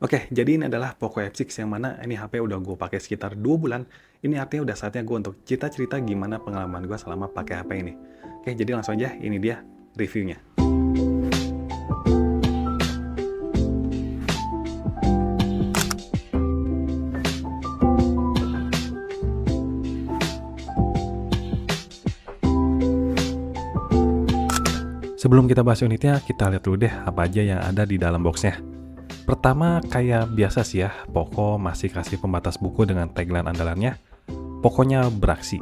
Oke, jadi ini adalah Poco F6 yang mana ini HP udah gue pakai sekitar 2 bulan. Ini artinya udah saatnya gue untuk cerita-cerita gimana pengalaman gue selama pakai HP ini. Oke, jadi langsung aja ini dia reviewnya. Sebelum kita bahas unitnya, kita lihat dulu deh apa aja yang ada di dalam boxnya. Pertama, kayak biasa sih ya, Poco masih kasih pembatas buku dengan tagline andalannya, pokoknya beraksi.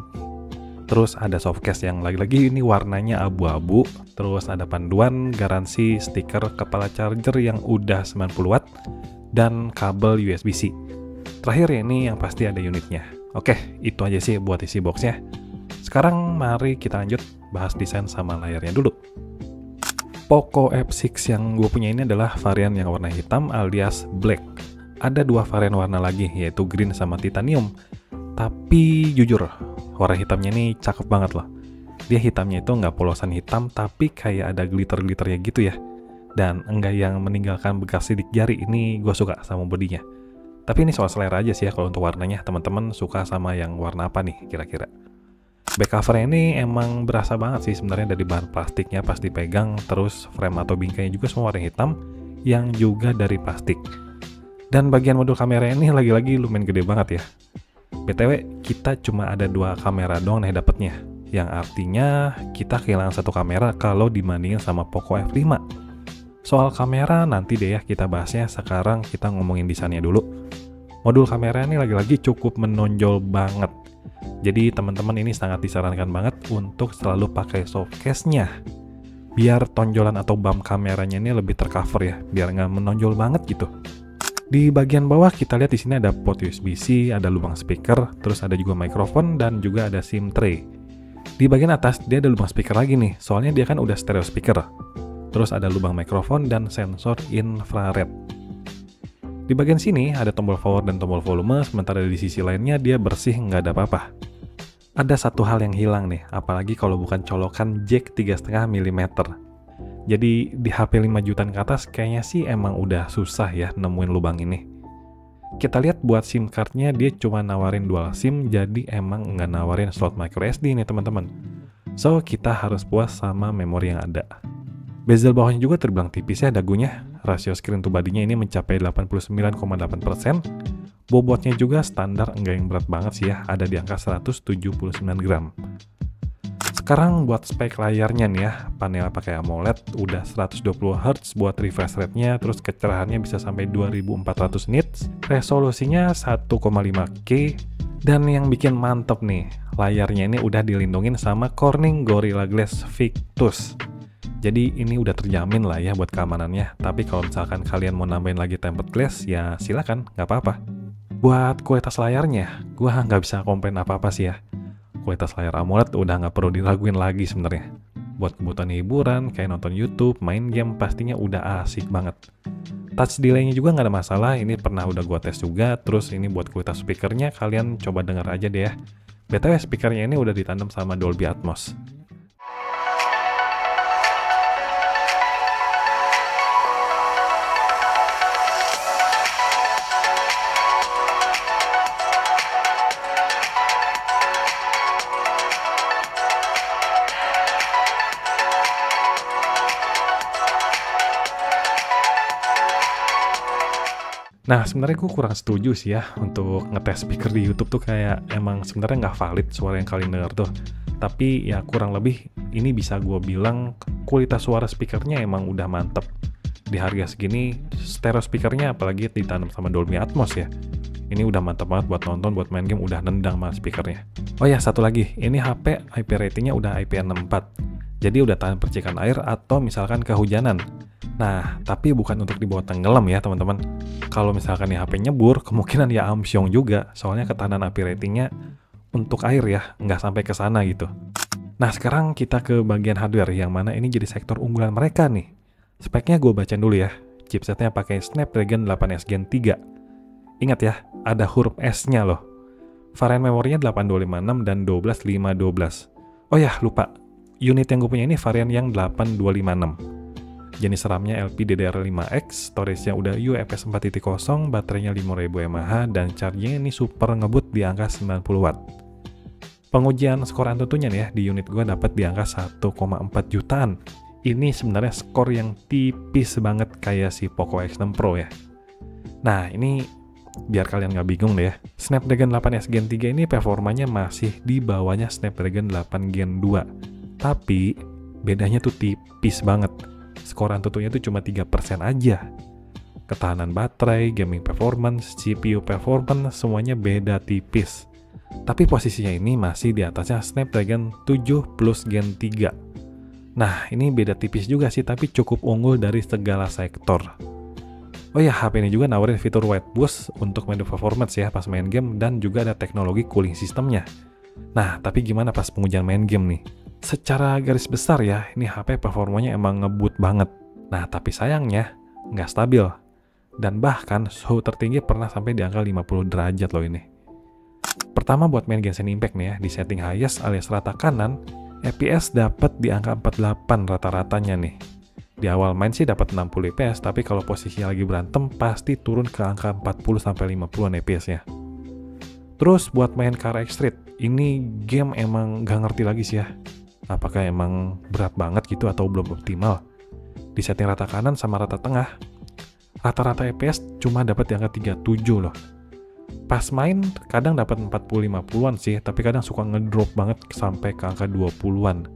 Terus ada softcase yang lagi-lagi ini warnanya abu-abu, terus ada panduan, garansi, stiker kepala charger yang udah 90 watt, dan kabel USB-C. Terakhir ini yang pasti ada unitnya. Oke, itu aja sih buat isi boxnya. Sekarang mari kita lanjut bahas desain sama layarnya dulu. Poco F6 yang gue punya ini adalah varian yang warna hitam alias black. Ada dua varian warna lagi, yaitu green sama titanium. Tapi jujur, warna hitamnya ini cakep banget loh. Dia hitamnya itu nggak polosan hitam, tapi kayak ada glitter-glitternya gitu ya. Dan enggak yang meninggalkan bekas sidik jari, ini gue suka sama bodinya. Tapi ini soal selera aja sih ya, kalau untuk warnanya teman-teman suka sama yang warna apa nih kira-kira. Back covernya ini emang berasa banget sih sebenarnya dari bahan plastiknya pas dipegang, terus frame atau bingkainya juga semua warna hitam yang juga dari plastik. Dan bagian modul kamera ini lagi-lagi lumayan gede banget ya. BTW, kita cuma ada dua kamera doang nih dapetnya, yang artinya kita kehilangan satu kamera kalau dibandingin sama Poco F5. Soal kamera nanti deh ya kita bahasnya, sekarang kita ngomongin desainnya dulu. Modul kamera ini lagi-lagi cukup menonjol banget. Jadi teman-teman ini sangat disarankan banget untuk selalu pakai softcase-nya. Biar tonjolan atau bump kameranya ini lebih tercover ya, biar nggak menonjol banget gitu. Di bagian bawah kita lihat di sini ada port USB-C, ada lubang speaker, terus ada juga mikrofon dan juga ada SIM tray. Di bagian atas dia ada lubang speaker lagi nih, soalnya dia kan udah stereo speaker. Terus ada lubang mikrofon dan sensor infrared. Di bagian sini ada tombol power dan tombol volume, sementara di sisi lainnya dia bersih, nggak ada apa-apa. Ada satu hal yang hilang nih, apalagi kalau bukan colokan jack 3,5 mm. Jadi di HP 5 jutaan ke atas kayaknya sih emang udah susah ya nemuin lubang ini. Kita lihat buat SIM cardnya dia cuma nawarin dual SIM, jadi emang nggak nawarin slot microSD nih teman-teman. So kita harus puas sama memori yang ada. Bezel bawahnya juga terbilang tipis ya dagunya. Rasio screen to body-nya ini mencapai 89,8%. Bobotnya juga standar, enggak yang berat banget sih ya, ada di angka 179 gram. Sekarang buat spek layarnya nih ya, panel pakai AMOLED, udah 120 Hz buat refresh rate-nya, terus kecerahannya bisa sampai 2400 nits, resolusinya 1,5K, dan yang bikin mantep nih, layarnya ini udah dilindungin sama Corning Gorilla Glass Victus. Jadi ini udah terjamin lah ya buat keamanannya, tapi kalau misalkan kalian mau nambahin lagi tempered glass, ya silakan, nggak apa-apa. Buat kualitas layarnya, gua nggak bisa komplain apa-apa sih ya. Kualitas layar AMOLED udah nggak perlu diraguin lagi sebenarnya. Buat kebutuhan hiburan, kayak nonton YouTube, main game, pastinya udah asik banget. Touch delay-nya juga nggak ada masalah, ini pernah udah gua tes juga. Terus ini buat kualitas speakernya, kalian coba denger aja deh ya. BTW speakernya ini udah ditandem sama Dolby Atmos. Nah, sebenarnya gue kurang setuju sih ya untuk ngetes speaker di YouTube tuh kayak emang sebenarnya nggak valid suara yang kalian dengar tuh. Tapi ya kurang lebih ini bisa gue bilang kualitas suara speakernya emang udah mantep. Di harga segini, stereo speakernya apalagi ditanam sama Dolby Atmos ya. Ini udah mantep banget buat nonton, buat main game udah nendang banget speakernya. Oh ya, satu lagi, ini HP IP ratingnya udah IP64. Jadi udah tahan percikan air atau misalkan kehujanan. Nah, tapi bukan untuk dibawa tenggelam ya teman-teman. Kalau misalkan nih HP nyebur, kemungkinan ya amsyong juga. Soalnya ketahanan api ratingnya untuk air ya, nggak sampai ke sana gitu. Nah, sekarang kita ke bagian hardware, yang mana ini jadi sektor unggulan mereka nih. Speknya gue bacain dulu ya. Chipsetnya pakai Snapdragon 8S Gen 3. Ingat ya, ada huruf S-nya loh. Varian memorinya 8256 dan 12512. Oh ya, lupa. Unit yang gue punya ini varian yang 8256. Jenis RAM-nya LPDDR5X, storage-nya udah UFS 4.0, baterainya 5000 mAh, dan charging-nya ini super ngebut di angka 90 Watt. Pengujian skor Antutunya nih ya, di unit gue dapat di angka 1,4 jutaan. Ini sebenarnya skor yang tipis banget kayak si Poco X6 Pro ya. Nah, ini biar kalian nggak bingung deh ya. Snapdragon 8S Gen 3 ini performanya masih di bawahnya Snapdragon 8 Gen 2. Tapi bedanya tuh tipis banget. Skor Antutunya tuh cuma 3% aja. Ketahanan baterai, gaming performance, CPU performance, semuanya beda tipis. Tapi posisinya ini masih di atasnya Snapdragon 7 Plus Gen 3. Nah, ini beda tipis juga sih, tapi cukup unggul dari segala sektor. Oh ya, HP ini juga nawarin fitur White Boost untuk menu performance ya pas main game, dan juga ada teknologi cooling sistemnya. Nah, tapi gimana pas pengujian main game nih? Secara garis besar ya, ini HP performanya emang ngebut banget. Nah, tapi sayangnya nggak stabil. Dan bahkan suhu tertinggi pernah sampai di angka 50 derajat loh ini. Pertama buat main Genshin Impact nih ya, di setting highest alias rata kanan, FPS dapat di angka 48 rata-ratanya nih. Di awal main sih dapat 60 fps, tapi kalau posisinya lagi berantem pasti turun ke angka 40-50an fps-nya. Terus buat main KRX Street, ini game emang gak ngerti lagi sih ya. Apakah emang berat banget gitu atau belum optimal. Di setting rata kanan sama rata tengah, rata-rata fps cuma dapat di angka 37 loh. Pas main kadang dapat 40-50an sih, tapi kadang suka ngedrop banget sampai ke angka 20-an.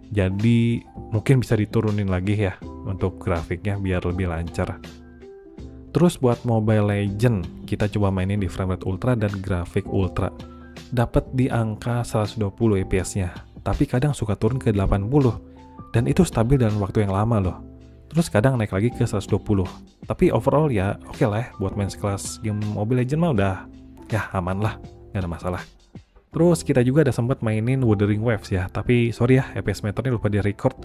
Jadi mungkin bisa diturunin lagi ya untuk grafiknya biar lebih lancar. Terus buat Mobile Legend, kita coba mainin di frame rate ultra dan grafik ultra. Dapat di angka 120 fps-nya, tapi kadang suka turun ke 80. Dan itu stabil dalam waktu yang lama loh. Terus kadang naik lagi ke 120. Tapi overall ya oke lah ya, buat main sekelas game Mobile Legends mah udah ya aman lah, gak ada masalah. Terus kita juga ada sempat mainin Wuthering Waves ya, tapi sorry ya, FPS meternya lupa di record.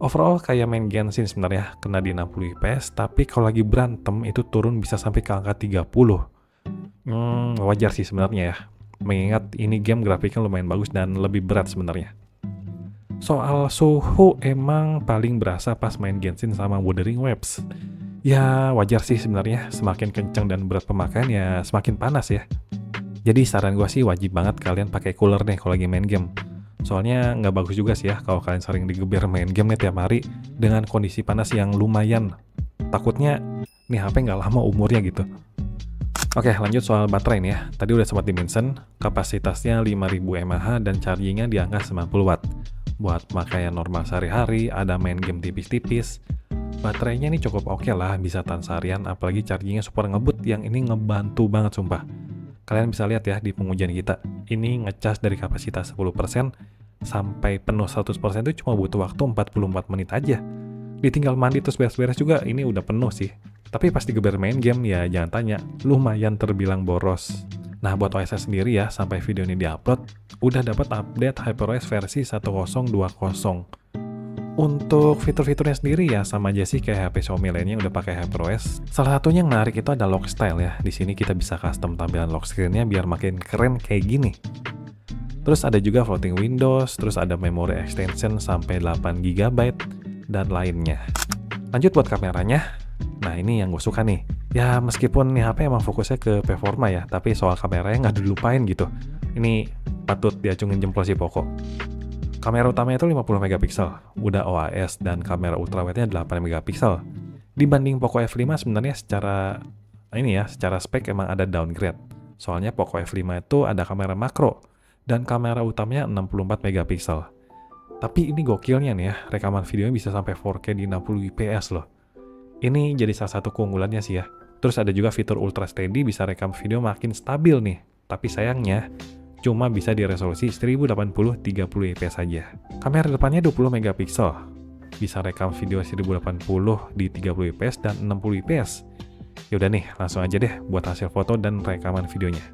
Overall kayak main Genshin sebenarnya, kena di 60 fps, tapi kalau lagi berantem itu turun bisa sampai ke angka 30. Wajar sih sebenarnya ya, mengingat ini game grafiknya lumayan bagus dan lebih berat sebenarnya. Soal suhu emang paling berasa pas main Genshin sama Wuthering Waves. Ya wajar sih sebenarnya, semakin kencang dan berat pemakaian ya semakin panas ya. Jadi saran gue sih wajib banget kalian pakai cooler nih kalau lagi main game. Soalnya nggak bagus juga sih ya kalau kalian sering digeber main game nih tiap hari dengan kondisi panas yang lumayan. Takutnya nih HP nggak lama umurnya gitu. Oke, lanjut soal baterai nih ya. Tadi udah sempat di-mention, kapasitasnya 5000 mAh dan chargingnya di angka 90 Watt. Buat pakaian normal sehari-hari, ada main game tipis-tipis, baterainya ini cukup oke lah, bisa tahan seharian, apalagi chargingnya super ngebut yang ini ngebantu banget sumpah. Kalian bisa lihat ya di pengujian kita, ini ngecas dari kapasitas 10% sampai penuh 100% itu cuma butuh waktu 44 menit aja. Ditinggal mandi terus beres-beres juga ini udah penuh sih. Tapi pas digeber main game ya jangan tanya, lumayan terbilang boros. Nah buat OS sendiri ya, sampai video ini diupload, udah dapat update HyperOS versi 1020. Untuk fitur-fiturnya sendiri ya sama aja sih kayak HP Xiaomi lainnya udah pakai HyperOS. Salah satunya yang menarik itu ada lock style ya. Di sini kita bisa custom tampilan lock screen-nya biar makin keren kayak gini. Terus ada juga floating windows, terus ada memory extension sampai 8 GB dan lainnya. Lanjut buat kameranya. Nah ini yang gue suka nih. Ya meskipun nih HP emang fokusnya ke performa ya, tapi soal kameranya nggak dilupain gitu. Ini patut diacungin jempol si Poco. Kamera utamanya itu 50 megapiksel, udah OIS, dan kamera ultrawide-nya 8 megapiksel. Dibanding Poco F5 sebenarnya secara spek emang ada downgrade. Soalnya Poco F5 itu ada kamera makro dan kamera utamanya 64 megapiksel. Tapi ini gokilnya nih ya, rekaman videonya bisa sampai 4K di 60 fps loh. Ini jadi salah satu keunggulannya sih ya. Terus ada juga fitur Ultra Steady, bisa rekam video makin stabil nih. Tapi sayangnya cuma bisa di resolusi 1080 30 fps saja. Kamera depannya 20 megapiksel. Bisa rekam video 1080 di 30 fps dan 60 fps. Yaudah nih, langsung aja deh buat hasil foto dan rekaman videonya.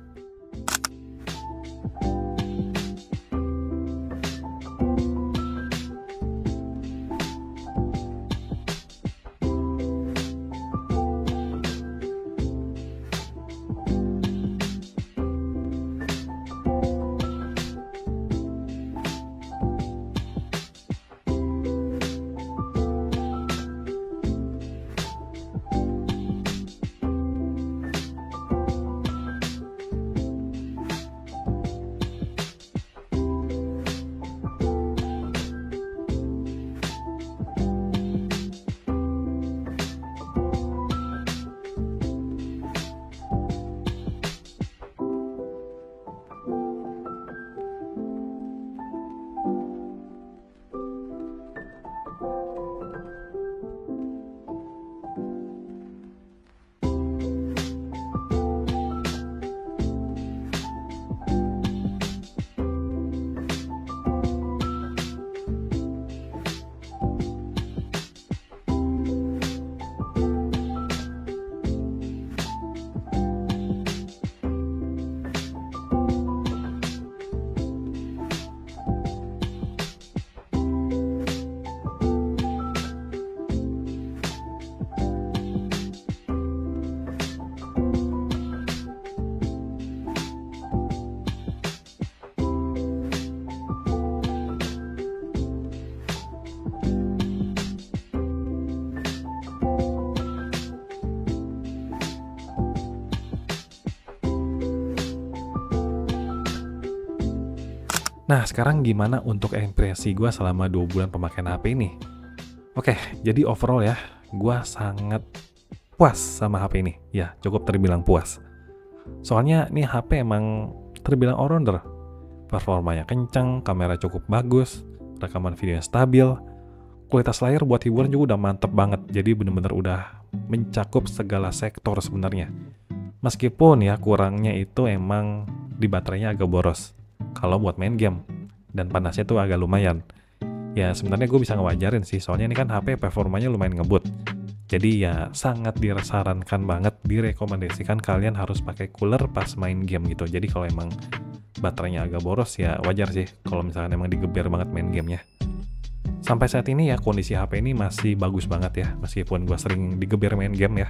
Nah, sekarang gimana untuk impresi gue selama 2 bulan pemakaian HP ini? Oke, jadi overall ya, gue sangat puas sama HP ini. Ya, cukup terbilang puas. Soalnya nih HP emang terbilang all-rounder. Performanya kencang, kamera cukup bagus, rekaman videonya stabil, kualitas layar buat hiburan juga udah mantep banget. Jadi bener-bener udah mencakup segala sektor sebenarnya. Meskipun ya kurangnya itu emang di baterainya agak boros kalau buat main game, dan panasnya tuh agak lumayan. Ya sebenarnya gue bisa ngewajarin sih, soalnya ini kan HP performanya lumayan ngebut. Jadi ya sangat disarankan banget, direkomendasikan kalian harus pakai cooler pas main game gitu. Jadi kalau emang baterainya agak boros ya wajar sih kalau misalkan emang digeber banget main gamenya. Sampai saat ini ya kondisi HP ini masih bagus banget ya, meskipun gue sering digeber main game ya.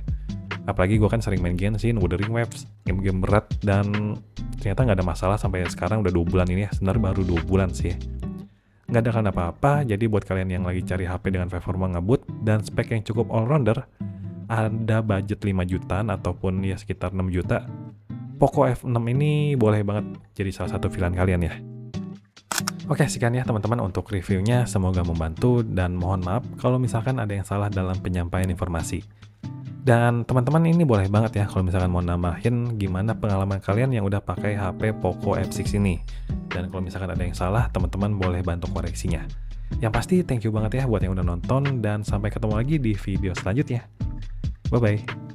Apalagi gue kan sering main Genshin, Wuthering Waves, game-game berat, dan ternyata nggak ada masalah sampai sekarang udah 2 bulan ini ya. Sebenarnya baru 2 bulan sih. Nggak ada kan apa-apa, jadi buat kalian yang lagi cari HP dengan performa ngebut dan spek yang cukup all-rounder, ada budget 5 jutaan ataupun ya sekitar 6 juta, Poco F6 ini boleh banget jadi salah satu pilihan kalian ya. Oke, sekian ya teman-teman untuk reviewnya, semoga membantu dan mohon maaf kalau misalkan ada yang salah dalam penyampaian informasi. Dan teman-teman ini boleh banget ya kalau misalkan mau nambahin gimana pengalaman kalian yang udah pakai HP Poco F6 ini. Dan kalau misalkan ada yang salah, teman-teman boleh bantu koreksinya. Yang pasti thank you banget ya buat yang udah nonton dan sampai ketemu lagi di video selanjutnya. Bye-bye.